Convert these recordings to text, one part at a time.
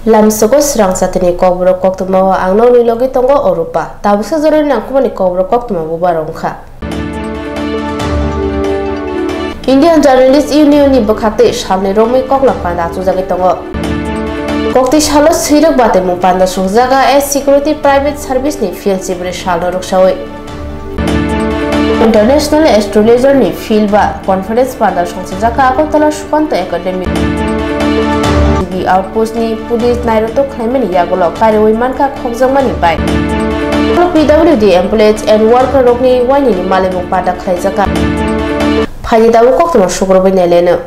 Lamsoko serang satini kobro koktuma angno ni logi tongo orupa tabusa zoro ni angkuma ni kobro koktuma bubarongkha Indian Journalist Union ni bukhate shamne romi kokla panda chujagi tongo kokti shalo sirak bate mu panda sujaga as security private service ni field sibre shalo roksawi International Astrologer ni field ba conference panda sungsajaka Agartala Sukanta Academy outpost ni police nairoto khaimani yagolo kariwi manka khokjangmani bai PWD employees and worker rokni wani ni malebu pada khaijaka phaji dawu koktuma sukrobai nelena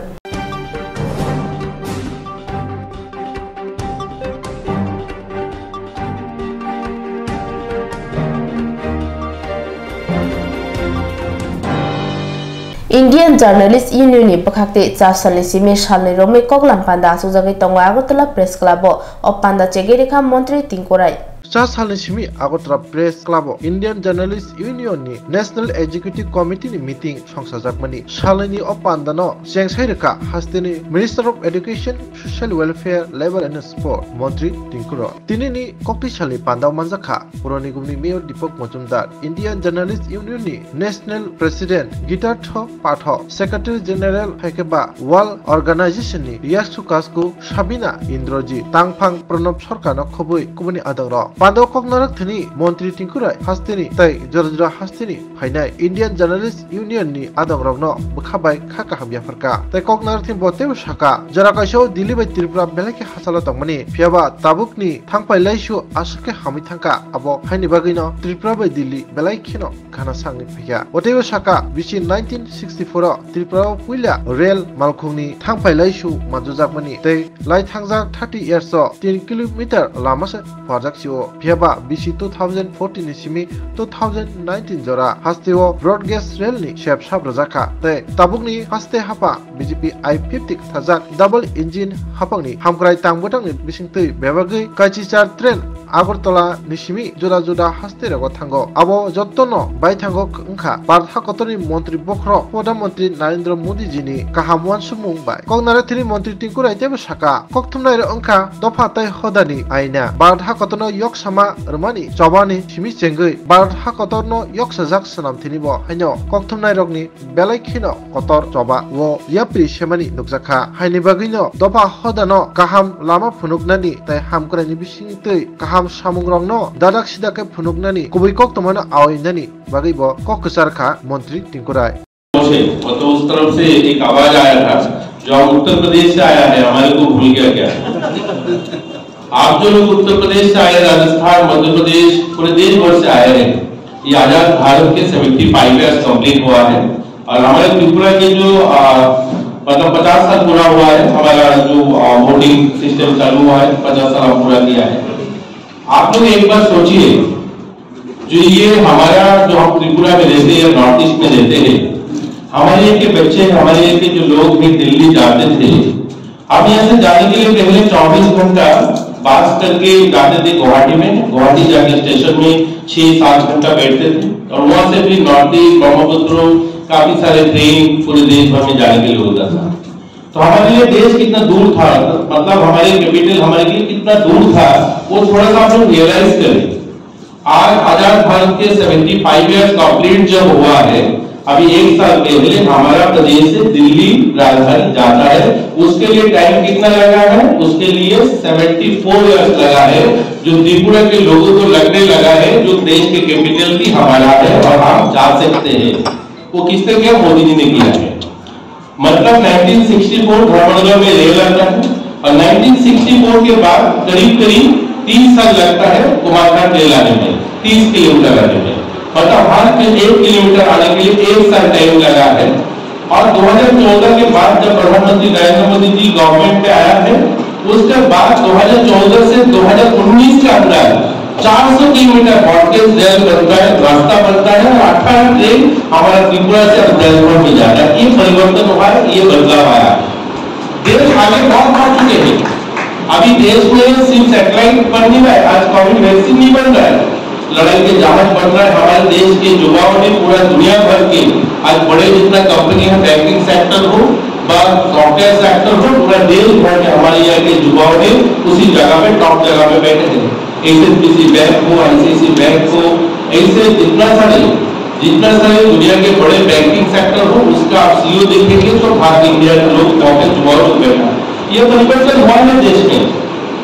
Indian Journalist Union ni pakhakte chasali sime shalni romai koklam panda sujagai tonga Agartala Press Club o panda chegerikha Montri Tingkorai Chasali simi Agartala Press Club Indian Journalist Union ni National Executive Committee ni meeting songsajakmani shalani o panda no chengsairika hasteni Minister of Education Social Welfare Labor and Sport Montri Tingkoro tinini kokti shali panda manjakha puroni gumni Mayor Deepak Majumdar Indian Journalist Union ni National President Gitartho Patho Secretary General Haikeba World Organization ni Riyasu Kasku Sabina Indroji Tangphang Pranab Sarkar no khobui kubuni adagro Pando koknarak thini Montri Tingkurai hastini tai jorjora hastini hainai Indian Journalist Union ni adagrok no bukhabai khaka hamya farka tai koknarak thim bote shaka jara kaisho Delhi bai Tripura belake hasala tongmani phiaba tabukni thangpai laisu asake hami thangka abo haini bagino Tripura bai Delhi belai khino khana sangni phya otebo shaka bisi 1964 Tripura puila rail malkhungni thangpai laisu manjujakmani tai lai thangjak 30 years 3 km lamasa phajak Phiaba BC 2014 ni simi 2019 jora hasteo broad gauge rail ni shep shap rajaka te tabukni haste hapa BJP I-50 thajak double engine hapangni hamkrai tangbotang ni bisingtui bebagai kachichar train Agartala ni simi joda joda haste rago thango abo jottono bai thango ngkha Bharat hakotoni Montri Bokhro Pradhan Mantri Narendra Modi ji ni kahamwan sumung bai kongnara thini Montri Tingkurai tebo saka kokthumnai ro ngkha dofa tai hodani aina Bharat hakotono yok sama rmani chobani simi chengoi Bharat hakotorno yok sajak sanam thinibo haino kokthumnai rokni belai khino kotor choba wo yapri semani nukjakha haini bagino dofa hodano kaham lama phunuknani tai hamkrani bisingtui kaham samungrongno dadak sidake phunuknani kubui koktomano aoinani bagibo kokkusarkha Montri Tingkurai तो उस तरफ से एक आवाज आया था जो उत्तर प्रदेश से आया है हमारे को भूल गया क्या आप जो लोग उत्तर प्रदेश से आए राजस्थान मध्य प्रदेश पूरे देश भर से आए हैं ये आजाद भारत के 75 ईयर्स कंप्लीट हुआ है और हमारे त्रिपुरा के जो मतलब 50 साल पूरा हुआ है हमारा जो वोटिंग सिस्टम चालू हुआ है 50 साल पूरा किया है आप लोग एक बार सोचिए जो ये हमारा जो हम त्रिपुरा में रहते हैं नॉर्थ ईस्ट में रहते हैं हमारे के बच्चे हमारे के जो लोग भी दिल्ली जाते थे अब यहाँ से जाने के लिए पहले 24 घंटा बस करके जाते थे गुवाहाटी जाके स्टेशन में 6-7 घंटा बैठते थे और वहां से फिर नॉर्थ ईस्ट ब्रह्मपुत्र काफी सारे ट्रेन पूरे देश भर में जाने के लिए होता था तो हमारे लिए देश कितना दूर था मतलब हमारे कैपिटल हमारे लिए कितना दूर था वो थोड़ा सा हम लोग रियलाइज करें आज आजाद भारत के 75 ईयर्स कंप्लीट जब हुआ है अभी एक साल पहले हमारा प्रदेश से दिल्ली राजधानी जाता है उसके लिए टाइम कितना लगा है उसके लिए 74 इयर्स लगा है जो त्रिपुरा के लोगों को लगने लगा है जो देश के कैपिटल भी हमारा है और हम जा सकते हैं वो किसने किया मोदी जी ने किया है मतलब 1964 धर्मनगर में रेल आता है और 1964 के बाद करीब करीब 30 साल लगता है कुमारखंड रेल आने में 30 किलोमीटर आने में मतलब हर 1 किलोमीटर आने के लिए 1 साल टाइम लगा है और 2014 के बाद जब प्रधानमंत्री नरेंद्र मोदी जी गवर्नमेंट में आया है उसके बाद 2014 से 2019 के अंदर 400 किलोमीटर ब्रॉडगेज रेल बनता है रास्ता बनता है और 18 ट्रेन हमारा त्रिपुरा से देशभर में जाता है ये परिवर्तन हुआ है ये बदलाव आया है देश आगे बहुत बढ़ चुके हैं अभी देश में सिर्फ सैटेलाइट बन नहीं रहा है आज कोविड वैक्सीन नहीं बन रहा है लड़ाई के जहाज बढ़ रहा है हमारे देश के युवाओं ने पूरा दुनिया भर के आज बड़े जितना कंपनी है बैंकिंग सेक्टर हो सॉफ्टवेयर सेक्टर हो, पूरा देश भर में हमारे यहाँ के युवाओं ने उसी जगह पे टॉप जगह पे बैठे थे। HSBC बैंक हो, ICICI बैंक हो, ऐसे जितना सारे दुनिया के बड़े बैंकिंग सेक्टर हो, उसका आप CEO देखेंगे तो भारत इंडिया के लोग युवाओं लोग बैठा। ये परिवर्तन हुआ है देश में।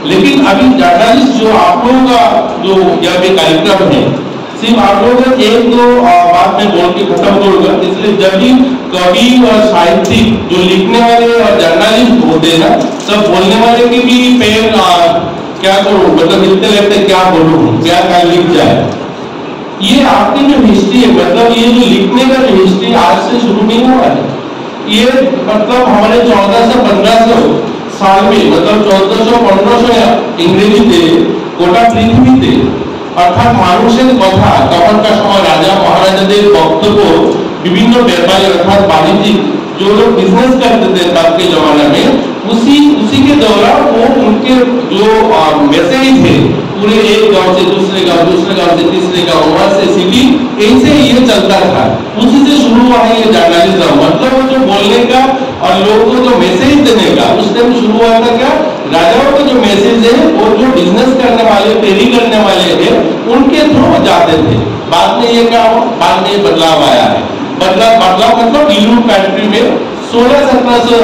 लेकिन अभी जर्नलिस्ट जो आप लोगों का जो यहाँ पे कार्यक्रम है, सिर्फ आप लोगों को एक दो बात में बोल के खत्म करूंगा। इसलिए जब भी कवि और साहित्यिक जो लिखने वाले और जर्नलिस्ट होते हैं ना, सब बोलने वाले की भी पेन क्या करूं, मतलब हिलते रहते क्या बोलूं, क्या लिख जाए। ये आपकी जो हिस्ट्री है, मतलब ये जो लिखने का जो हिस्ट्री आज से शुरू नहीं हुआ है। ये मतलब हमारे 1400-1500 साल में, मतलब 1400-1500 इंग्रेजी थे, गोटा पृथ्वी थे, अर्थात মানুষের কথা তখনকার সময় রাজা মহারাজাদের বক্তব্য বিভিন্ন ব্যাপারে अर्थात वाणिज्यिक जो लोग बिजनेस करते थे तब के जमाने में, उसी के दौरान वो उनके जो मैसेज थे पूरे एक गांव से दूसरे गांव से तीसरे गांव, वहां से सिटी, ऐसे ये चलता था। उसी से शुरू हुआ है ये जर्नलिज्म, मतलब वो जो बोलने का और लोगों को जो मैसेज देने का, उस टाइम शुरू हुआ था क्या, राजाओं को जो मैसेज है वो जो बिजनेस करने वाले, फेरी करने वाले हैं, उनके थ्रू जाते थे। बाद में ये क्या हो, बाद में बदलाव आया है। बदलाव मतलब यूरोप कंट्री में 1600-1700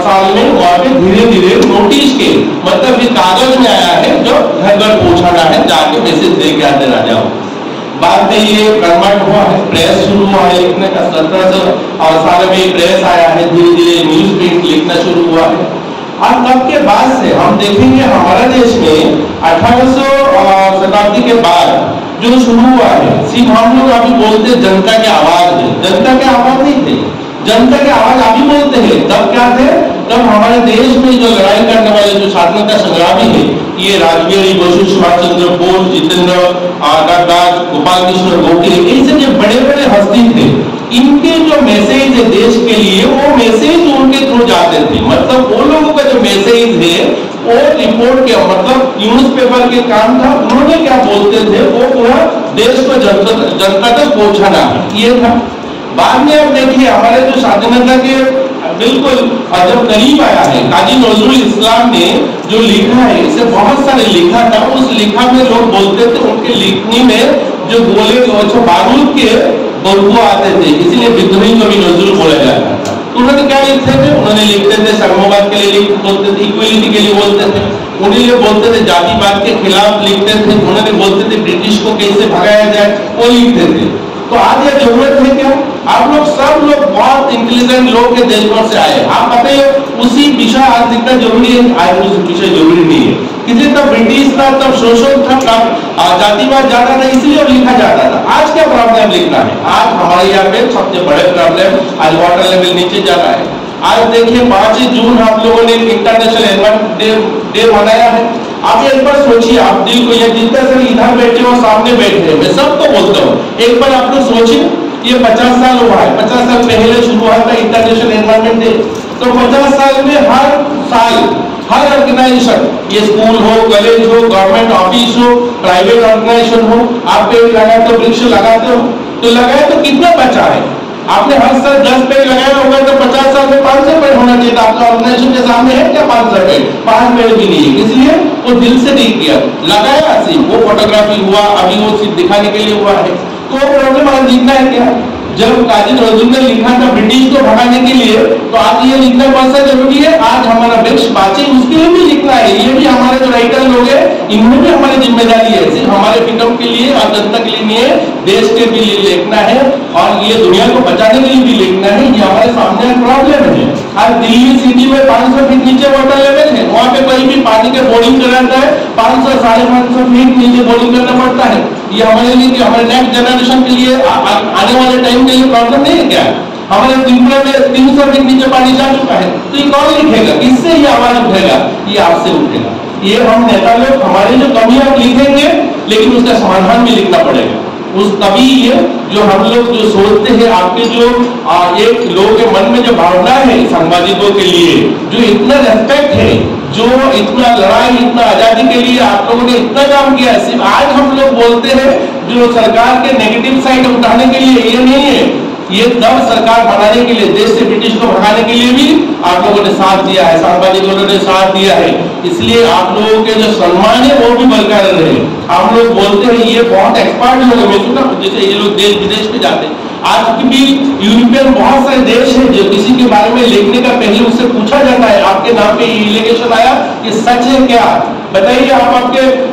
साल में वहां पे धीरे धीरे नोटिस के, मतलब ये कागज में आया है जो घर घर पहुंचाना है, जाके मैसेज दे के आते राजाओं। बाद में ये कन्वर्ट हुआ है, प्रेस शुरू हुआ है लिखने का, 1700 साल में प्रेस आया है, धीरे धीरे न्यूज प्रिंट लिखना शुरू हुआ है। और तब के बाद से हम देखेंगे हमारा देश में 1800 शताब्दी के बाद जो शुरू हुआ है, सिर्फ हम लोग अभी बोलते जनता की आवाज है, जनता की आवाज नहीं थे, जनता की आवाज अभी बोलते हैं। तब क्या थे, तब हमारे देश में जो लड़ाई करने वाले जो स्वाधीनता संग्रामी है, ये राजबीर बसु, सुभाष चंद्र बोस, जितेंद्र नागराज, गोपाल कृष्ण गोखले, ऐसे जो बड़े बड़े हस्ती थे, इनके जो मैसेज है देश के लिए, वो मैसेज उनके थ्रू जाते थे। मतलब वो लोगों का जो मैसेज है वो रिपोर्ट के, मतलब न्यूज़पेपर के काम था, उन्होंने क्या बोलते थे वो पूरा देश को जनता तक पहुंचाना, ये था। बाद में अब देखिए हमारे जो स्वाधीनता के बिल्कुल जब करीब आया है, काजी नजरुल इस्लाम ने जो लिखा है, इसे बहुत सारे लिखा था, उस लिखा में लोग बोलते थे उनके लिखनी में जो गोले जो बारूद के बदबू आते थे, इसलिए विद्रोही को भी नजरुल बोला जाता था। तो उन्होंने क्या लिखते थे, उन्होंने लिखते थे साम्यवाद के लिए बोलते थे, इक्वलिटी के लिए बोलते थे, उन्हें बोलते थे जातिवाद के खिलाफ लिखते थे, उन्होंने बोलते थे ब्रिटिश को कैसे भगाया जाए, वो लिखते थे। तो आज ये जरूरत है क्या, आप लोग सब लोग बहुत इंटेलिजेंट लोग के देश भर से आए, आप बताइए उसी विषय आज लिखना जरूरी है, आज उस विषय जरूरी नहीं है। किसी तब ब्रिटिश था, तब शोषण था, जातिवाद ज्यादा था, इसलिए लिखा जाता था। आज क्या प्रॉब्लम लिखना है, आज हमारे यहाँ पे सबसे बड़े प्रॉब्लम, आज वाटर लेवल नीचे जा रहा है। आज देखिए 5 जून आप लोगों ने इंटरनेशनल एनवायरनमेंट डे मनाया है। आप एक बार सोचिए, आप दिल को, ये जितने से इधर बैठे और सामने बैठे हैं, मैं सबको बोलता हूँ, एक बार आप लोग सोचिए, ये 50 साल हुआ है, 50 साल पहले शुरू हुआ था इंटरनेशनल एनवायरनमेंट डे। तो 50 साल में हर साल हर ऑर्गेनाइजेशन, ये स्कूल हो, कॉलेज हो, गवर्नमेंट ऑफिस हो, प्राइवेट ऑर्गेनाइजेशन हो, आप पेड़ लगाते हो, वृक्ष लगाते हो, तो लगाए तो कितना बचा है? आपने हर साल 10 पेड़ लगाया होगा, तो 50 साल में 500 पेड़ होना चाहिए था। आपका ऑर्गेनाइजेशन के सामने है क्या 500 पेड़? 5 पेड़ भी नहीं है, इसलिए वो दिल से नहीं किया, लगाया सिर्फ, वो फोटोग्राफी हुआ, अभी वो सिर्फ दिखाने के लिए हुआ है। तो प्रॉब्लम आज लिखना है क्या? जब काजी नजरुल ने लिखा था ब्रिटिश को भगाने के लिए, तो आज ये लिखना कौन सा जरूरी है? आज हमारा वृक्ष बाँचे, उसके लिए भी लिखना है। ये भी हमारे जो राइटर लोग हैं, इनमें भी हमारी जिम्मेदारी है, सिर्फ हमारे फिल्म के लिए और जनता के लिए नहीं है, देश के भी लिए लिखना है और ये दुनिया को बचाने के लिए भी लिखना है। ये हमारे सामने प्रॉब्लम है। आज दिल्ली सिटी में 500 फीट नीचे वाटर लेवल है, वहाँ पे कोई भी पानी के बोरिंग कराता है, 500-550 फीट नीचे बोरिंग करना पड़ता है। ये हमारे लिए, हमारे नेक्स्ट जनरेशन के लिए, आने वाले टाइम के लिए प्रॉब्लम नहीं है क्या? हमारे त्रिपुरा में 300 फीट नीचे पानी जा चुका है, तो ये कौन लिखेगा? किससे ये आवाज उठेगा? ये आपसे उठेगा। ये हम नेता लोग हमारी जो कमियां लिखेंगे, लेकिन उसका समाधान भी लिखना पड़ेगा। उस तभी ये जो हम लोग जो सोचते हैं, आपके जो एक लोगों के मन में जो भावना है सांबादिकों के लिए, जो इतना रेस्पेक्ट है, जो इतना लड़ाई, इतना आजादी के लिए आप लोगों ने इतना काम किया, सिर्फ आज हम लोग बोलते हैं जो सरकार के नेगेटिव साइड उठाने के लिए, ये नहीं है। ये दब सरकार बनाने के लिए, देश से ब्रिटिश को भगाने के लिए भी आप लोगों ने साथ दिया है, सांबादिकों ने साथ दिया है। इसलिए आप लोगों के जो सम्मान है वो भी बरकरार रहे। हम लोग बोलते हैं ये बहुत एक्सपर्ट लोग हैं, सुना जैसे ये लोग देश विदेश में जाते हैं। आज भी यूरोपियन बहुत सारे देश हैं जो किसी के बारे में लिखने का पहले उससे पूछा जाता है, आपके नाम पे एलिगेशन आया, ये सच है क्या, बताइए, आप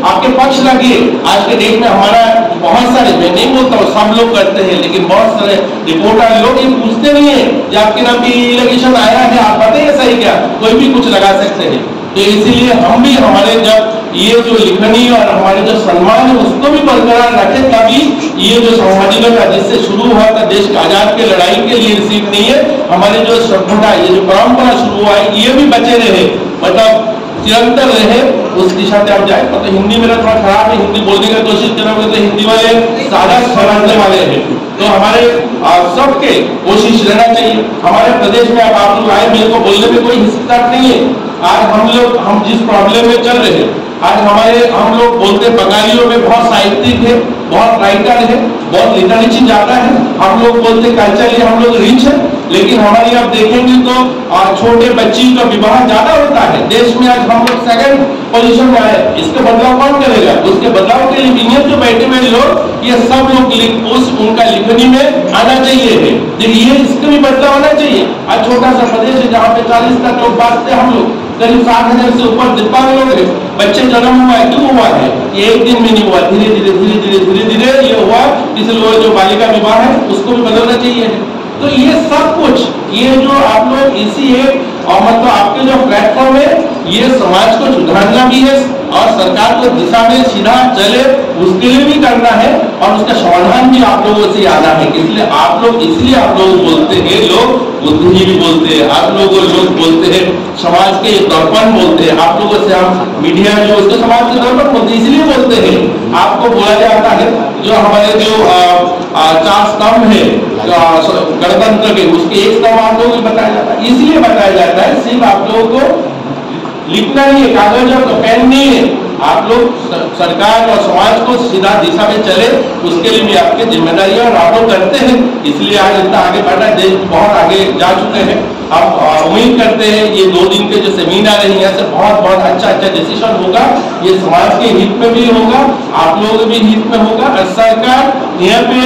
आपके पक्ष लगिए। आज के डेट में हमारा बहुत सारे, मैं नहीं बोलता हूँ सब लोग करते हैं, लेकिन बहुत सारे रिपोर्टर लोग ये पूछते नहीं है कि आपके नाम पे एलिगेशन आया है, आप बताइए सही क्या, कोई भी कुछ लगा सकते हैं। तो इसीलिए हम भी हमारे जब ये जो लिखनी और हमारे जो सम्मान है उसको भी बरकरार रखें, तभी ये जो संवादिकता जिससे शुरू हुआ था देश के आजाद के लड़ाई के लिए रिसीव नहीं है, हमारे जो सभ्यता, ये जो परंपरा शुरू हुआ है ये भी बचे रहे, मतलब निरंतर रहे, उस दिशा से आप जाए। मतलब हिंदी मेरा थोड़ा खराब है, हिंदी बोलने की कोशिश कर रहा हूँ, तो हिंदी वाले सादा समझने वाले हैं, तो हमारे सबके कोशिश रहना चाहिए। हमारे प्रदेश में अब आप लोग आए, मेरे को बोलने में कोई हिचकिचाहट नहीं है। आज हम जिस प्रॉब्लम में चल रहे हैं, आज हम लोग बोलते बंगालियों में बहुत साहित्यिक है, बहुत राइटर है, बहुत लिटरेचर जाता है, हम लोग बोलते कल्चरली हम लोग रिच है, लेकिन हमारी आप देखेंगे तो छोटे बच्ची का विवाह ज्यादा होता है देश में। आज हम लोग सेकंड पोजीशन में आए, इसका बदलाव कौन करेगा? उसके बदलाव के लिए विनियम जो बैठे हुए लोग, ये सब लोग उनका लिखनी में आना चाहिए, ये इसका भी बदलाव होना चाहिए। आज छोटा सा प्रदेश है जहाँ पे 40 तक लोग बांटते, हम लोग करीब 60,000 से ऊपर दिव्यांग लोग हैं। बच्चे जन्म हुआ है, क्यों हुआ है? ये एक दिन में नहीं हुआ, धीरे धीरे ये हुआ। इसलिए जो बालिका विवाह है उसको भी बदलना चाहिए। तो ये सब कुछ, ये जो आप लोग इसी एक और मतलब आपके जो प्लेटफॉर्म है, ये समाज को सुधारना भी है और सरकार को दिशा में सीधा चले उसके लिए भी करना है, और उसका समाधान भी आप लोगों से आना है। इसलिए आप लोग बोलते हैं, लोग बुद्धिजीवी बोलते हैं, आप लोग बोलते हैं समाज के दर्पण बोलते हैं, आप लोगों से हम मीडिया जो उसको समाज के दर्पण बोलते हैं, इसलिए बोलते हैं। आपको बोला जाता है जो हमारे जो 4 स्तंभ है गणतंत्र के, उसके एक स्तंभ आप लोगों को बताया जाता है, इसलिए बताया जाता है सिर्फ आप लोगों को लिखना नहीं है, कागज और पेन नहीं है, आप लोग सरकार और समाज को सीधा दिशा में चले, उसके लिए भी आपकी जिम्मेदारी है और आप लोग करते हैं। इसलिए आज इतना आगे बढ़ रहा है, देश बहुत आगे जा चुके हैं। हम उम्मीद करते हैं ये 2 दिन के जो सेमिनार है यहाँ से बहुत अच्छा डिसीजन होगा, ये समाज के हित में भी होगा, आप लोगों के भी हित में होगा। और सरकार यहाँ पे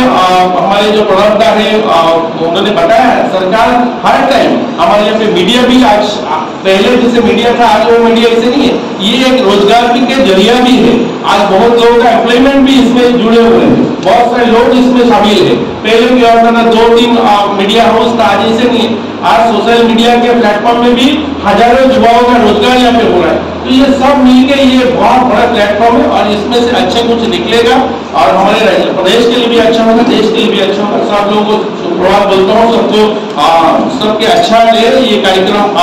हमारे जो प्रवक्ता है उन्होंने बताया है, सरकार हर टाइम हमारे यहाँ पे मीडिया भी, आज पहले जैसे मीडिया था आज वो मीडिया ऐसे नहीं है, ये एक रोजगार के जरिया भी है। आज बहुत लोगों का एम्प्लॉयमेंट भी इसमें जुड़े हुए हैं, बहुत सारे लोग इसमें शामिल है। पहले क्या होता था 2-3 मीडिया हाउस था, आज ऐसे नहीं है। आज सोशल मीडिया के प्लेटफॉर्म में भी हजारों युवाओं का रोजगार यहाँ पे हो रहा है। तो ये सब मिलके ये बहुत बड़ा प्लेटफॉर्म है और इसमें से अच्छे कुछ निकलेगा और हमारे प्रदेश के लिए भी अच्छा होगा, देश के लिए भी अच्छा होगा। सब लोगों को सुप्रभात बोलता हूँ, सबको सबके अच्छा ले ये कार्यक्रम।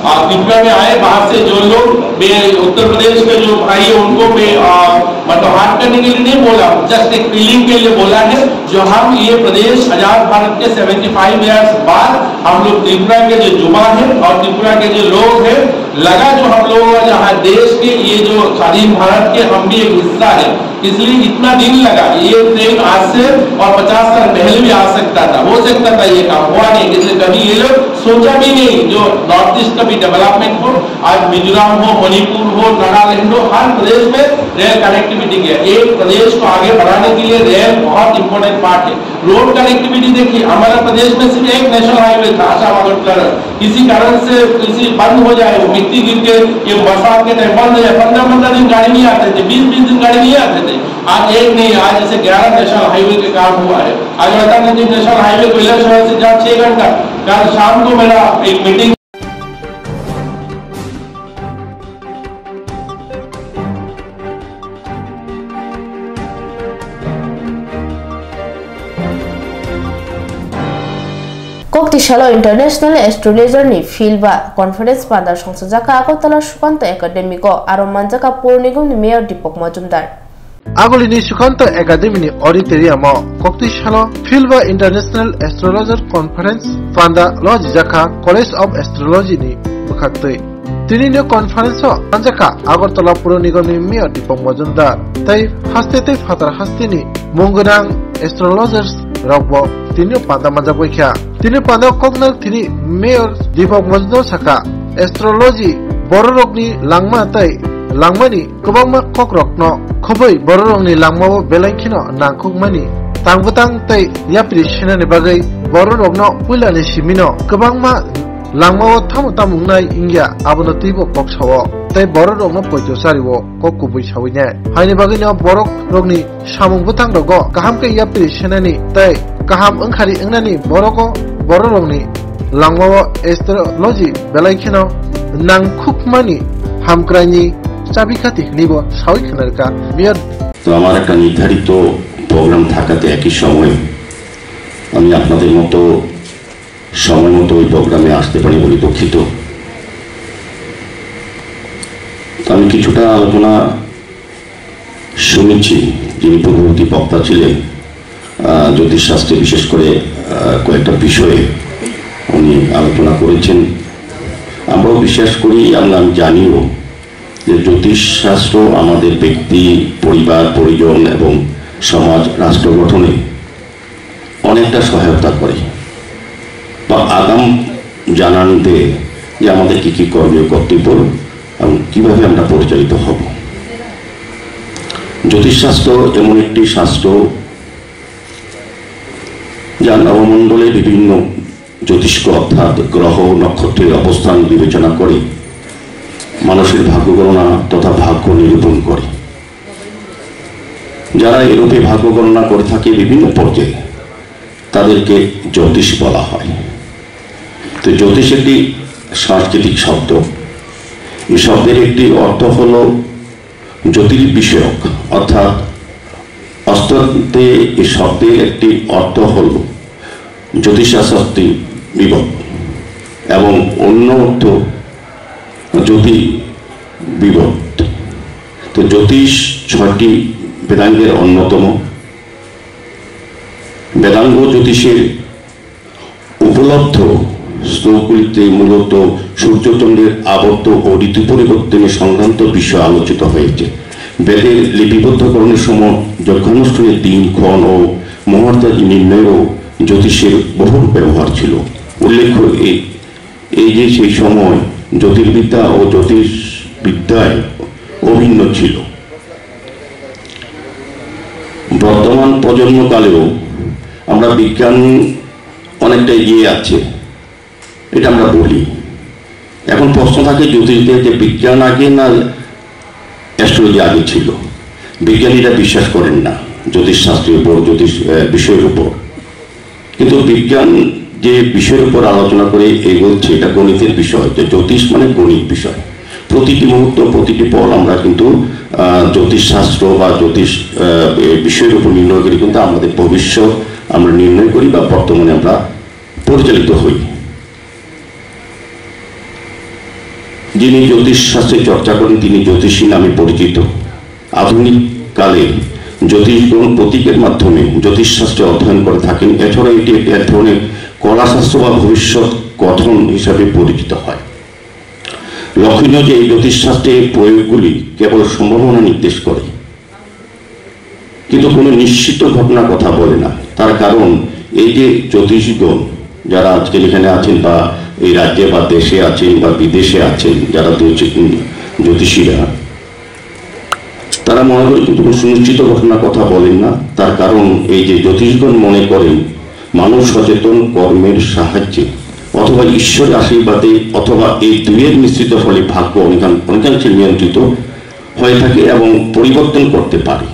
आप त्रिपुरा में आए बाहर से जो लोग, उत्तर प्रदेश के जो भाई है उनको मतलब हाथ करने के लिए नहीं बोला, जस्ट एक फीलिंग के लिए बोला है। जो हम ये प्रदेश आजाद भारत के 75 ईयर्स बाद हम लोग त्रिपुरा के जो युवा है और त्रिपुरा के जो लोग हैं, लगा जो हम लोगों का जहाँ देश के ये जो स्वाधीन भारत के हम भी एक हिस्सा है, इसलिए इतना दिन लगा। ये ट्रेन आज से और 50 साल पहले भी आ सकता था, हो सकता था, ये काम हुआ नहीं, इसलिए कभी ये लोग सोचा भी नहीं जो नॉर्थ ईस्ट का भी डेवलपमेंट हो। आज मिजोरम हो, मणिपुर हो, नागालैंड हो, हर प्रदेश में रेल कनेक्टिविटी किया। एक प्रदेश को आगे बढ़ाने के लिए रेल बहुत इंपॉर्टेंट पार्ट है। रोड कनेक्टिविटी देखिए, हमारे प्रदेश में सिर्फ एक नेशनल हाईवे था आसाम, किसी कारण से किसी बंद हो जाए, वो मिट्टी गिर के ये बरसात के टाइम बंद हो जाए, 15-15 दिन गाड़ी नहीं आते थे, 20-20 दिन गाड़ी नहीं आते थे। आज एक नहीं, आज जैसे 11 नेशनल हाईवे के काम हुआ है। आज बताते नेशनल हाईवे कोयला शहर से जहाँ 6 घंटा, कल शाम को मेरा एक meeting Koktishala International Astrologer ni Filba Conference Pandar Songsajaka Agotala Shukanto Academico Aromanjaka Purnigum ni Mayor Dipok Majumdar. Agolini Shukanto Academy ni Auditorium Koktishala Filba International Astrologer Conference Panda Lojaka College of Astrology ni Bukhatoi. Tinino Conference Anjaka Agotala Purnigum ni Mayor Dipok Majumdar. Tai Hastete Fatar Hastini Mungunang Astrologers rokbo tini panda majagoi kya tini panda koknal tini mayor Deepak Majno saka astrology bororokni langma tai langmani kobangma kokrokno khoboi bororokni langmao belaikino nangkukmani tangbutang tai yapri shinani bagai bororokno puilani simino kobangma langmao tamutamungna ingya abono tibo koksawo tai bororokno poito sariwo kokubui sawinya haini bagino bororokni samung butang rogo kaham ke yapri shinani tai kaham engkhari engnani bororokni langmao astrology belaikino nangkukmani hamkrani চাবিকাতি নিব সাউই খানারকা mayor তো আমার একটা নির্ধারিত programme থাকাতে একই সময়ে আমি আপনাদের মতো সময় মতো ওই প্রোগ্রামে আসতে পারি বলে দুঃখিত। আমি কিছুটা আলোচনা শুনেছি, যিনি পূর্ববর্তী বক্তা ছিলেন জ্যোতিষশাস্ত্রে বিশেষ করে কয়েকটা বিষয়ে উনি আলোচনা করেছেন। আমরাও বিশ্বাস করি, আমি জানিও যে জ্যোতিষশাস্ত্র আমাদের ব্যক্তি, পরিবার, পরিজন এবং সমাজ, রাষ্ট্র গঠনে অনেকটা সহায়তা করে বা আগাম জানান দেয় যে আমাদের কি কি করণীয় কর্তব্য এবং কিভাবে আমরা পরিচালিত হব। জ্যোতিষশাস্ত্র এমন একটি শাস্ত্র যা নবমণ্ডলে বিভিন্ন জ্যোতিষ্ক অর্থাৎ গ্রহ নক্ষত্রের অবস্থান বিবেচনা করে মানুষের ভাগ্য গণনা তথা ভাগ্য নিরূপণ করে। যারা এরূপে ভাগ্য গণনা করে থাকে বিভিন্ন পর্যায়ে তাদেরকে জ্যোতিষ বলা হয়। তো জ্যোতিষ একটি সাংস্কৃতিক শব্দ। এই শব্দের একটি অর্থ হল জ্যোতির্বিষয়ক, অর্থাৎ অস্ত্রে এই শব্দের একটি অর্থ হল জ্যোতিষশাস্ত্রে বিবদ এবং অন্য অর্থ জ্যোতি বিবদ। তো জ্যোতিষ 6টি বেদাঙ্গের অন্যতম। বেদাঙ্গ জ্যোতিষের উপলব্ধ শ্লোকগুলিতে মূলত সূর্যচন্দ্রের আবর্ত ও ঋতু পরিবর্তনের সংক্রান্ত বিষয় আলোচিত হয়েছে। বেদের লিপিবদ্ধকরণের সময় যজ্ঞানুষ্ঠানের দিনক্ষণ ও মুহূর্ত নির্ণয়েরও জ্যোতিষের বহুল ব্যবহার ছিল। উল্লেখ্য এই যে সেই সময় জ্যোতির্বিদ্যা ও জ্যোতিষবিদ্যায় অভিন্ন ছিল। বর্তমান প্রজন্মকালেও আমরা বিজ্ঞান অনেকটা এগিয়ে আছে, এটা আমরা বলি। এখন প্রশ্ন থাকে জ্যোতিষদের যে বিজ্ঞান আগে না অ্যাস্ট্রোলজি আগে ছিল। বিজ্ঞানীরা বিশ্বাস করেন না জ্যোতিষশাস্ত্রের উপর, জ্যোতিষ বিষয়ের উপর। কিন্তু বিজ্ঞান যে বিষয়ের উপর আলোচনা করে এগোচ্ছে এটা গণিতের বিষয়, যে জ্যোতিষ মানে গণিত বিষয়। প্রতিটি মুহূর্ত, প্রতিটি পল আমরা কিন্তু জ্যোতিষশাস্ত্র বা জ্যোতিষ বিষয়ের উপর নির্ণয় করি, কিন্তু আমাদের ভবিষ্যৎ আমরা নির্ণয় করি বা বর্তমানে আমরা পরিচালিত হই। যিনি জ্যোতিষশাস্ত্রে চর্চা করেন তিনি জ্যোতিষী নামে পরিচিত। আধুনিক কালে জ্যোতিষগণ প্রতীকের মাধ্যমে জ্যোতিষশাস্ত্রে অধ্যয়ন করে থাকেন। এছাড়া এটি একটি এক ধরনের কলাশাস্ত্র বা ভবিষ্যৎ গঠন হিসাবে পরিচিত হয়। লক্ষণীয় যে এই জ্যোতিষশাস্ত্রের প্রয়োগগুলি কেবল সম্ভাবনা নির্দেশ করে, কিন্তু কোনো নিশ্চিত ঘটনার কথা বলে না। তার কারণ এই যে জ্যোতিষগণ যারা আজকে এখানে আছেন বা এই রাজ্যে বা দেশে আছেন বা বিদেশে আছেন, যারা জ্যোতিষীরা, তারা মনে করে কিন্তু কোনো সুনিশ্চিত ঘটনার কথা বলেন না। তার কারণ এই যে জ্যোতিষগণ মনে করেন মানব সচেতন কর্মের সাহায্যে অথবা ঈশ্বরের আশীর্বাদে অথবা এই দুইয়ের মিশ্রিত ফলে ভাগ্য অনেকাংশে নিয়ন্ত্রিত হয়ে থাকে এবং পরিবর্তন করতে পারে।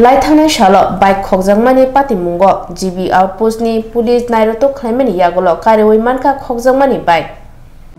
Laithana shalo bike khokjangmani patimungo GB outpost ni police nairoto khlaimani yagolo karewai manka khokjangmani bike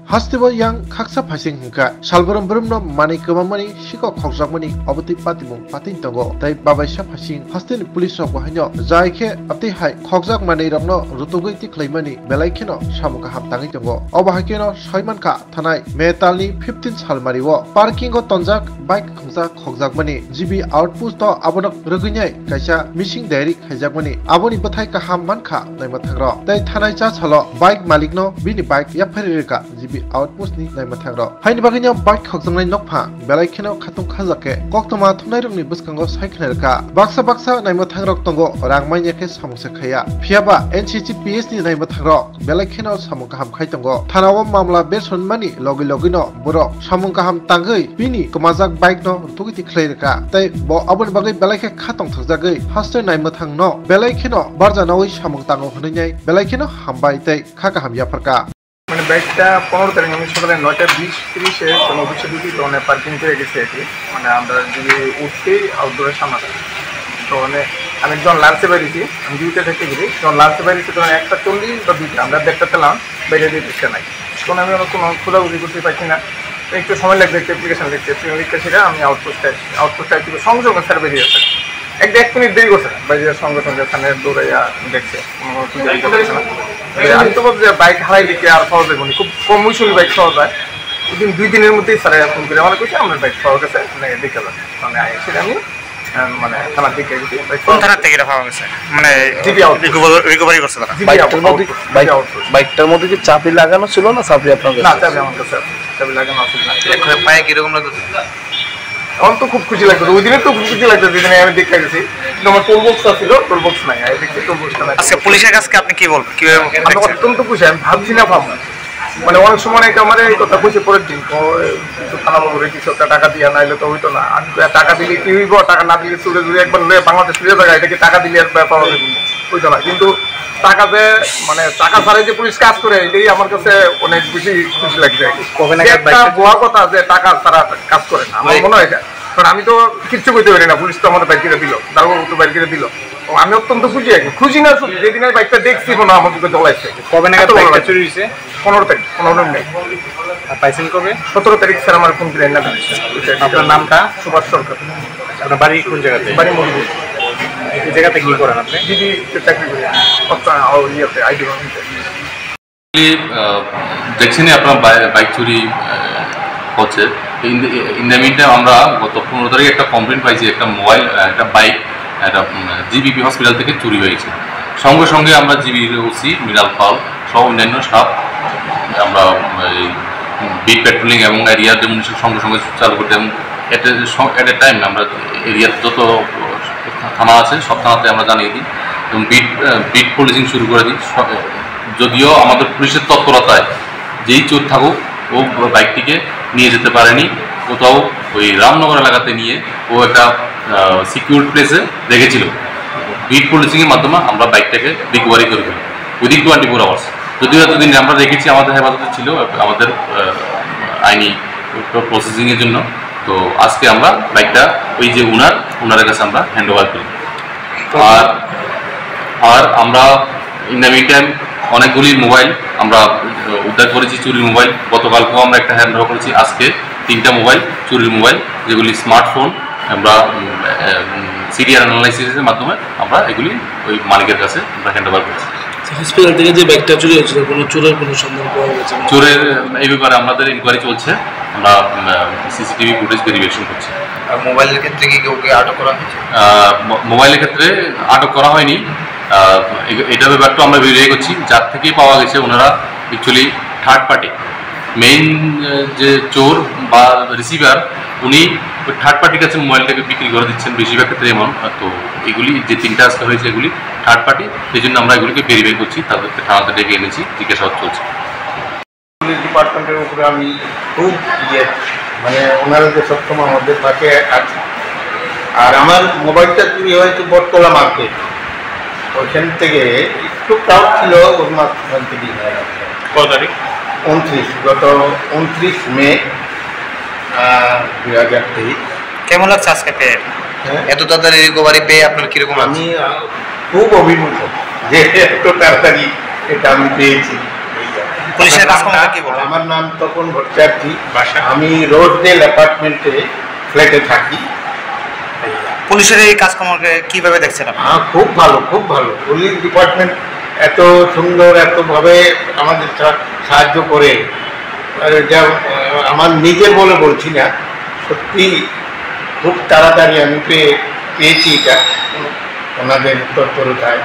hastibo yang khaksa phasing hingka salborom brumno mani kemamani siko khokjakmani oboti patimung patin tongo tai babaisa phasing hastin police rok bahanyo jaikhe apti hai khokjak mani rokno rutugoi ti khlaimani belaikheno samuka hamtangi tongo obahakeno soimanka thanai metalni 15 salmariwo parking go tonjak bike khongja khokjakmani GB outpost to abonok rognyai kaisa missing diary khaijakmani aboni bathai ka hammankha naimathangro tai thanai cha chalo bike malikno bini bike yaphirika GB outpost ni naimathangro haini baganya bike khokjangnai nokpha belaikheno khatung khajake koktoma thunai rokni buskango saikhnarka baksa naimathangrok tongo rangmaine khe samungsa khaya phiaba NCCPS ni naimathangrok belaikheno samungka ham khai tongo thanawa mamla besonmani logino borok samungka ham tangai bini komajak bike no tugiti khlairka tai bo abon bagai belaikhe khatong thakjagai haste naimathangno belaikheno barjanawi samung tango hunai belaikheno hambai tai khaka ham yafarka মানে বাইকটা 15 তারিখ আমি সকালে 9:20-30 কোনো অফিসে ঢুকি তো অনেক পার্কিং করে গেছে এটি মানে আমরা যদি উঠতেই আউটডোরের সামনে তো মানে আমি যখন লাঞ্চে বেরিয়েছি আমি ডিউটিতে থেকে গেছি যখন লাঞ্চে বেরিয়েছি তখন 1:40 বা 2টা আমরা দেখতে পেলাম বাইরে দিয়ে দিচ্ছে নাই তখন আমি কোনো খোঁজাখুঁজি করতে পারছি না একটু সময় লাগবে একটু অ্যাপ্লিকেশন লিখতে সেটা আমি আউটপোস্টে সংযোগ স্যার বেরিয়ে আসে এক মিনিট দেরি করছে না বাইরে সঙ্গে ওখানে দৌড়াইয়া দেখছে আমি তো ভাবছি বাইক হারাই দিকে আর পাওয়া যাবে খুব কম মৌসুমি বাইক পাওয়া যায় ওদিন 2 দিনের মধ্যেই স্যার ফোন করে আমার কাছে আমরা বাইক পাওয়া গেছে আপনাকে দেখে যাবে মানে সেটা আমি মানে থানার দিকে গেছি কোন থানার থেকে পাওয়া গেছে মানে রিকভারি করছে বাইকটার মধ্যে কি চাবি লাগানো ছিল না চাবি আপনার না চাবি আমার কাছে চাবি লাগানো ছিল না পায়ে কিরকম লাগছে আমার তো খুব খুশি লাগতো ওই দিনে তো খুব খুশি লাগতো যেদিনে আমি দেখতে গেছি কিন্তু আমার টোলবক্সটা ছিল টোলবক্স নাই আমি দেখছি টোলবক্সটা নাই আজকে পুলিশের কাছে আপনি কি বলবেন আমি অত্যন্ত খুশি আমি ভাবছি না মানে অনেক সময় আমার এই কথা খুশি পরের দিন কিছু থানা বাবুরে কিছু একটা টাকা দিয়ে নাইলে তো হইতো না টাকা দিলে কি হইব টাকা না দিলে চলে যদি একবার বাংলাদেশ ফিরে জায়গায় এটাকে টাকা দিলে আর ব্যাপার হইতো না কিন্তু টাকাতে মানে টাকা ছাড়াই যে পুলিশ কাজ করে এটাই আমার কাছে অনেক বেশি খুশি লাগছে একটা গোয়া কথা যে টাকা ছাড়া কাজ করে না আমার মনে হয় কারণ আমি তো কিচ্ছু করতে পারি না পুলিশ তো আমাদের বাইক কিনে দিল দারোগা তো বাইক কিনে দিল আমি অত্যন্ত খুশি আছি খুশি না শুধু যেদিনের বাইকটা দেখছি কোনো আমাকে জ্বলাইছে কবে নাগাদ বাইকটা চুরি হয়েছে 15 তারিখ 15 মে পাইছেন কবে 17 তারিখ স্যার আমার ফোন করে না আপনার নামটা সুভাষ সরকার আপনার বাড়ি কোন জায়গাতে বাড়ি মন্দির এই জায়গাতে কি করেন আপনি দিদি চাকরি করি ইয়েতে আইডি দেখছেন আপনার বাইক চুরি হচ্ছে ইন দ্য মিন টাইম আমরা গত 15 তারিখে একটা কমপ্লেন পাইছি একটা মোবাইল একটা বাইক একটা জিবিপি হসপিটাল থেকে চুরি হয়েছে সঙ্গে সঙ্গে আমরা জিবির ওসি মিনাল পাল সহ অন্যান্য স্টাফ আমরা বিট পেট্রোলিং এবং এরিয়া ডেমোনিশন সঙ্গে সঙ্গে চালু করতে এবং এট এ টাইম আমরা এরিয়ার যত থানা আছে সব থানাতে আমরা জানিয়ে দিই এবং বিট পুলিশিং শুরু করে দিই যদিও আমাদের পুলিশের তৎপরতায় যেই চোর থাকুক ও বাইকটিকে নিয়ে যেতে পারেনি কোথাও ওই রামনগর এলাকাতে নিয়ে ও একটা সিকিউর প্লেসে রেখেছিল বিট পুলিশিংয়ের মাধ্যমে আমরা বাইকটাকে রিকভারি করে ফেলি উইদিন 24 আওয়ার্স যদিও এতদিন আমরা রেখেছি আমাদের হেফাজতে ছিল আমাদের আইনি প্রসেসিংয়ের জন্য তো আজকে আমরা বাইকটা ওই যে ওনারের কাছে আমরা হ্যান্ড ওভার করি আর আমরা ইন দ্য মিন টাইম অনেকগুলি মোবাইল আমরা উদ্ধার করেছি চুরির মোবাইল গতকালকেও আমরা একটা হ্যান্ড ওভার করেছি আজকে 3টা মোবাইল চুরির মোবাইল যেগুলি স্মার্টফোন আমরা সিরিয়াল অ্যানালাইসিসের মাধ্যমে আমরা এগুলি ওই মালিকের কাছে আমরা হ্যান্ড ওভার করেছি হসপিটাল থেকে যে ব্যাগটা চুরি হয়েছিল কোনো চোরের কোনো সন্ধান পাওয়া গেছে চোরের এই ব্যাপারে আমাদের ইনকোয়ারি চলছে আমরা সিসিটিভি ফুটেজ ভেরিফিকেশন করছি আর মোবাইলের ক্ষেত্রে কি কাউকে আটক করা হয়েছে মোবাইলের ক্ষেত্রে আটক করা হয়নি এটা ব্যাপারটা আমরা ভেরিফাই করছি যার থেকেই পাওয়া গেছে ওনারা অ্যাকচুয়ালি থার্ড পার্টি মেইন যে চোর বা রিসিভার উনি থার্ড পার্টির কাছে মোবাইলটাকে বিক্রি করে দিচ্ছেন বেশিরভাগ ক্ষেত্রে এমন তো এগুলি যে 3টা আজকে হয়েছে এগুলি থার্ড পার্টি সেই জন্য আমরা এগুলিকে ভেরিফাই করছি তাদেরকে থানাতে ডেকে এনেছি জিজ্ঞাসাবাদ চলছে পুলিশ ডিপার্টমেন্টের উপরে আমি খুব মানে ওনারা যে সবসময় আমাদের পাশে আছে আর আমার মোবাইলটা চুরি হয়েছে বটতলা মার্কেট ওইখান থেকে একটু ক্রাউড ছিল ওর মাঝখান থেকে কত তারিখ 29 গত 29 মে 2023 কেমন লাগছে আজকে পেয়ে এত তাড়াতাড়ি রিকভারি পেয়ে আপনার কিরকম আমি খুব অভিভূত যে এত তাড়াতাড়ি এটা আমি পেয়েছি পুলিশের কাজ কি বলবো? আমার নাম তপন ভট্টাচার্য, আমি রোজডেল অ্যাপার্টমেন্টে ফ্ল্যাটে থাকি। পুলিশের এই কাজকর্মকে কিভাবে দেখছেন আপনি? খুব ভালো, খুব ভালো। পুলিশ ডিপার্টমেন্ট এত সুন্দর, এতভাবে আমাদের সাহায্য করে, যা আমার নিজের বলে বলছি না, সত্যি খুব তাড়াতাড়ি আমি পেয়েছি এটা ওনাদের তৎপরতায়।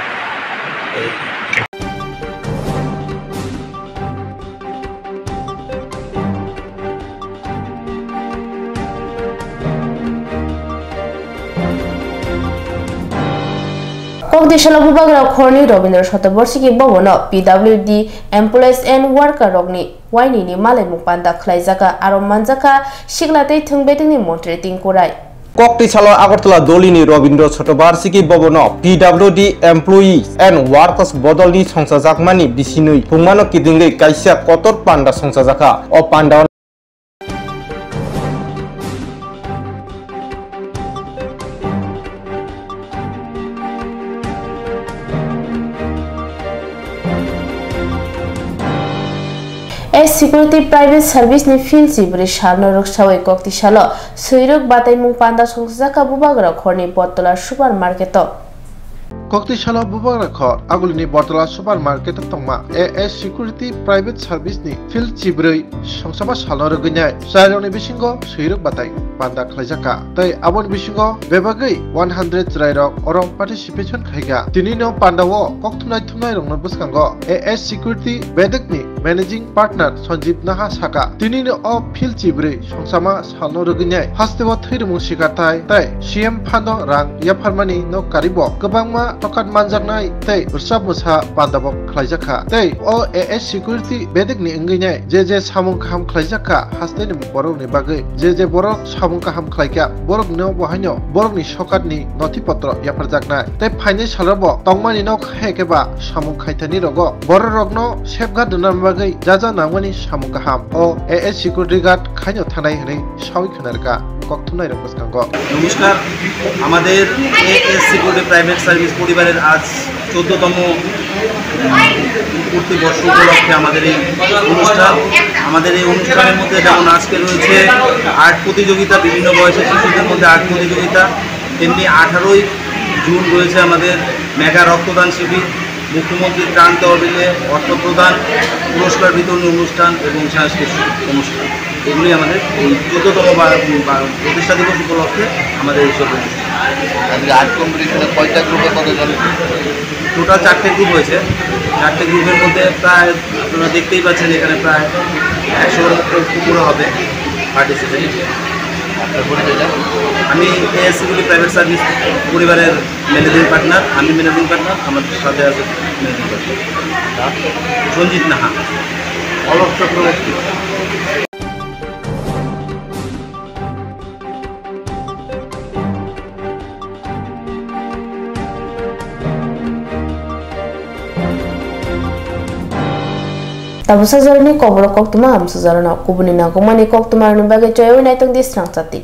Kokdishalo Bubagara Khorni Robindra Shataborshiki Bobono PWD Employees and Worker Rogni Waini ni Malay Mukpanda Khlaijaka aro Manjaka Shiglatei Thungbetini Montreting Kurai Kokdishalo Agartala Dolini Robindra Shataborshiki Bobono PWD Employees and Workers Bodolni Songsajakmani Bisinui Pungmano Kidinge Kaisa Kotor Panda Songsajaka o Panda Security Private Service ni field sibri shalno ruksawai Kokdishalo Suiruk Batai Mungpanda Songsajaka Bubagara Khorni Botola Supermarket Kokdishalo Bubagara Khor Agulini Botola Supermarket Tongma AS Security Private Service ni field sibri Songsaba Shalno Rugnai Saironi Bisingo Suiruk Batai Panda Khlaijaka Tai Abon Bisingo Bebagai 100 Rairok Orong Participation Khaiga Tinino Pandawo Koktunai Tunai Rongno Buskango AS Security Bedekni Managing Partner Sanjeev Naha Saka Tinino of Phil Chibri Songsama Shalno Rugnai Hastewo Thirmu Sikatai Tai CM Phando Rang Yafarmani no Karibo Gobangma Tokat Manjaknai Tai Ursab Musa Pandabok Khlaijaka Tai O AS Security Bedekni Enginai JJ Samung Kham Khlaijaka Hasteni Borok ni Bagai JJ Borok Samung Kham Khlaika Borok no Bohanyo Borok ni Sokatni Notipotro Yafarjaknai Tai Phaini Salabo Tongmani no Khekeba Samung Khaitani Rogo Borok Rogno Safeguard Bagai Jaja Nangmani Samung Kham O AS Security Guard Khanyo Thanai Hri Shawi Khanarka Koktunai Rokoskango নমস্কার আমাদের as security private service পরিবারের আজ 14তম পূর্তি বর্ষ উপলক্ষে আমাদের এই অনুষ্ঠান আমাদের এই অনুষ্ঠানের মধ্যে যেমন আজকে রয়েছে আর্ট প্রতিযোগিতা বিভিন্ন বয়সের শিশুদের মধ্যে আর্ট প্রতিযোগিতা তেমনি 18ই জুন রয়েছে আমাদের মেগা রক্তদান শিবির মুখ্যমন্ত্রী ত্রাণ তহবিলে অর্থ প্রদান পুরস্কার বিতরণ অনুষ্ঠান এবং সাংস্কৃতিক অনুষ্ঠান এগুলি আমাদের এই 14তম প্রতিষ্ঠা দিবস উপলক্ষে আমাদের এইসব আর্ট কম্পিটিশনে কয়টা গ্রুপে কতজন টোটাল 4টে গ্রুপ হয়েছে 4টে গ্রুপের মধ্যে প্রায় আপনারা দেখতেই পাচ্ছেন এখানে প্রায় 100-এর উপরে হবে পার্টিসিপেন্ট আমি এএস সিকিউরিটি প্রাইভেট সার্ভিস পরিবারের ম্যানেজিং পার্টনার আমি ম্যানেজিং পার্টনার আমার সাথে আছে managing partner Sanjit Naha Alok Chakraborty Tabu sajarani kobro koktuma am sajarana kubuni na kumani koktuma nu bagai choyo naitung distrang chati